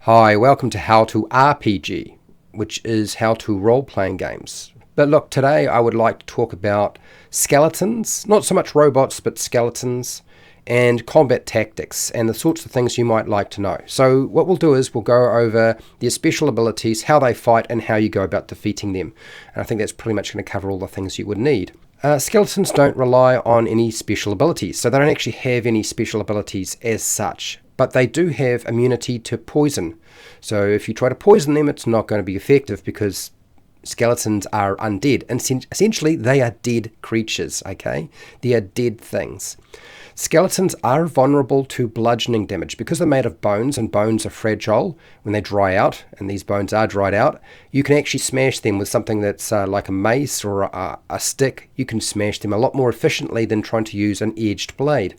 Hi, welcome to How to RPG, which is how to role-playing games. But look, today I would like to talk about skeletons, not so much robots, but skeletons, and combat tactics, and the sorts of things you might like to know. So what we'll do is we'll go over their special abilities, how they fight, and how you go about defeating them. And I think that's pretty much going to cover all the things you would need. Skeletons don't rely on any special abilities, so they don't actually have any special abilities as such. But they do have immunity to poison. So if you try to poison them, it's not going to be effective because skeletons are undead. And essentially, they are dead creatures, okay? They are dead things. Skeletons are vulnerable to bludgeoning damage because they're made of bones, and bones are fragile when they dry out, and these bones are dried out. You can actually smash them with something that's like a mace or a stick. You can smash them a lot more efficiently than trying to use an edged blade.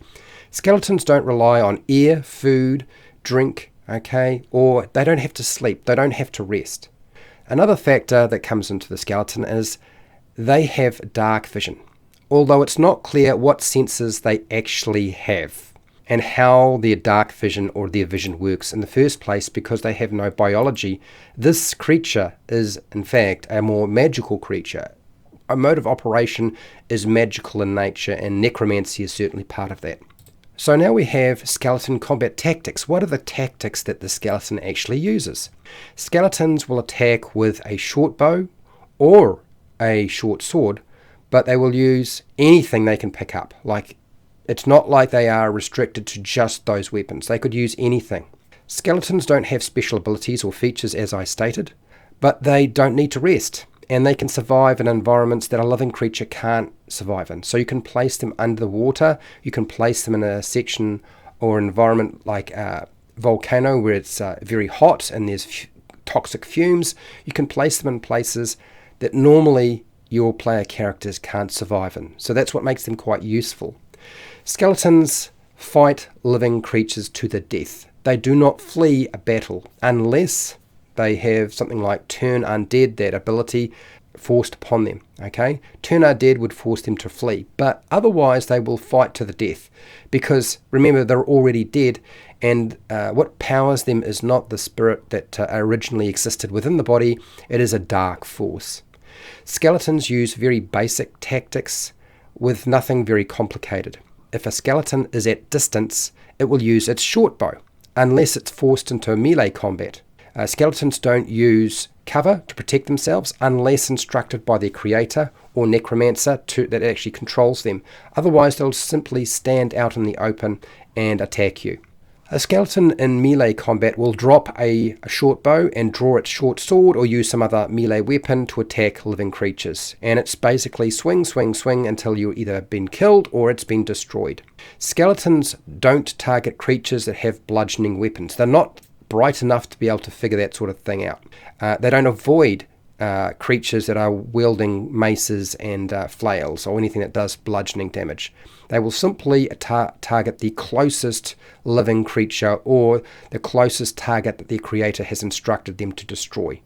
Skeletons don't rely on air, food, drink, okay, or they don't have to sleep, they don't have to rest. Another factor that comes into the skeleton is they have dark vision, although it's not clear what senses they actually have and how their dark vision or their vision works in the first place because they have no biology. This creature is, in fact, a more magical creature. A mode of operation is magical in nature, and necromancy is certainly part of that. So now we have skeleton combat tactics. What are the tactics that the skeleton actually uses? Skeletons will attack with a short bow or a short sword, but they will use anything they can pick up. It's not like they are restricted to just those weapons. They could use anything. Skeletons don't have special abilities or features, as I stated, but they don't need to rest. And they can survive in environments that a living creature can't survive in. So you can place them under the water, you can place them in a section or environment like a volcano where it's very hot and there's toxic fumes. You can place them in places that normally your player characters can't survive in. So that's what makes them quite useful. Skeletons fight living creatures to the death. They do not flee a battle unless they have something like turn undead, that ability forced upon them, okay? Turn undead would force them to flee, but otherwise they will fight to the death because, remember, they're already dead, and what powers them is not the spirit that originally existed within the body, it is a dark force. Skeletons use very basic tactics with nothing very complicated. If a skeleton is at distance, it will use its short bow, unless it's forced into melee combat. Skeletons don't use cover to protect themselves unless instructed by their creator or necromancer that actually controls them. Otherwise, they'll simply stand out in the open and attack you. A skeleton in melee combat will drop a short bow and draw its short sword or use some other melee weapon to attack living creatures. And it's basically swing, swing, swing until you've either been killed or it's been destroyed. Skeletons don't target creatures that have bludgeoning weapons. They're not bright enough to be able to figure that sort of thing out. They don't avoid creatures that are wielding maces and flails or anything that does bludgeoning damage. They will simply target the closest living creature or the closest target that their creator has instructed them to destroy.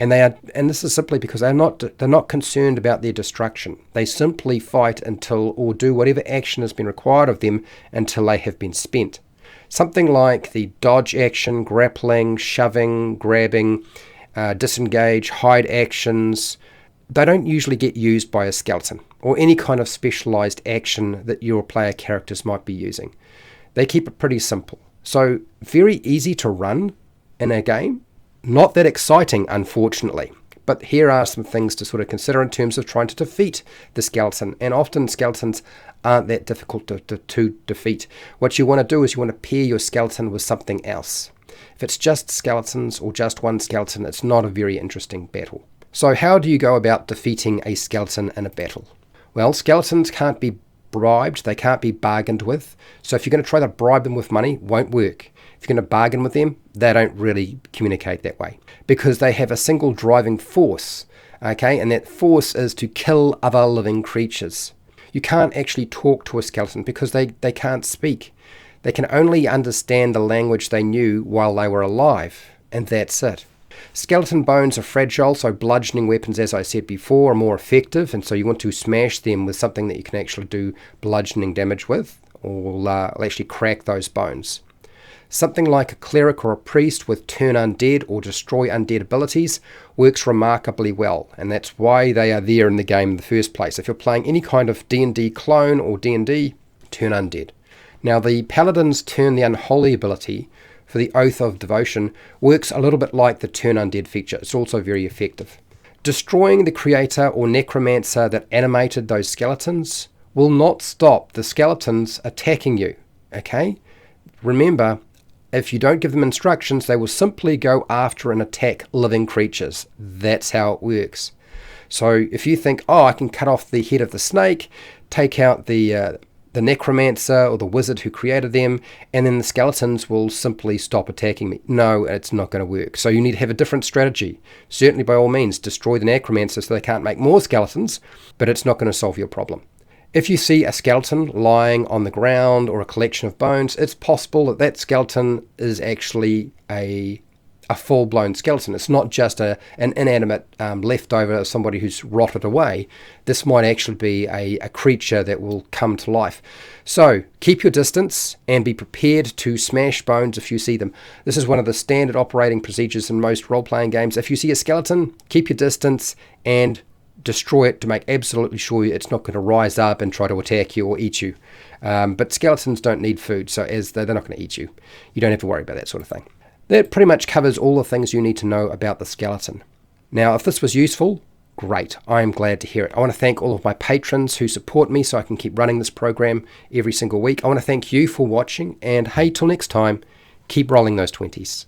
And this is simply because they're not concerned about their destruction. They simply fight until or do whatever action has been required of them until they have been spent. Something like the dodge action, grappling, shoving, grabbing, disengage, hide actions, they don't usually get used by a skeleton or any kind of specialized action that your player characters might be using. They keep it pretty simple. So very easy to run in a game. Not that exciting, unfortunately. But here are some things to sort of consider in terms of trying to defeat the skeleton. And often skeletons aren't that difficult to defeat. What you want to do is you want to pair your skeleton with something else. If it's just skeletons or just one skeleton, it's not a very interesting battle. So how do you go about defeating a skeleton in a battle? Well, skeletons can't be bribed, they can't be bargained with. So if you're going to try to bribe them with money, it won't work. If you're going to bargain with them, they don't really communicate that way because they have a single driving force, okay? And that force is to kill other living creatures. You can't actually talk to a skeleton because they can't speak. They can only understand the language they knew while they were alive, and that's it. Skeleton bones are fragile, so bludgeoning weapons, as I said before, are more effective, and so you want to smash them with something that you can actually do bludgeoning damage with, or actually crack those bones. Something like a cleric or a priest with turn undead or destroy undead abilities works remarkably well, and that's why they are there in the game in the first place. If you're playing any kind of D&D clone or D&D, turn undead. Now the paladin's turn the unholy ability for the Oath of Devotion works a little bit like the turn undead feature. It's also very effective. Destroying the creator or necromancer that animated those skeletons will not stop the skeletons attacking you, okay? Remember, if you don't give them instructions, they will simply go after and attack living creatures. That's how it works. So if you think, oh, I can cut off the head of the snake, take out the necromancer or the wizard who created them, and then the skeletons will simply stop attacking me. No, it's not going to work. So you need to have a different strategy. Certainly, by all means, destroy the necromancer so they can't make more skeletons, but it's not going to solve your problem. If you see a skeleton lying on the ground or a collection of bones, it's possible that that skeleton is actually a full-blown skeleton. It's not just an inanimate leftover of somebody who's rotted away. This might actually be a creature that will come to life. So keep your distance and be prepared to smash bones if you see them. This is one of the standard operating procedures in most role-playing games. If you see a skeleton, keep your distance and destroy it to make absolutely sure it's not going to rise up and try to attack you or eat you. But skeletons don't need food, so they're not going to eat you. You don't have to worry about that sort of thing. That pretty much covers all the things you need to know about the skeleton. Now, if this was useful, great. I am glad to hear it. I want to thank all of my patrons who support me so I can keep running this program every single week. I want to thank you for watching, and hey, till next time, keep rolling those 20s.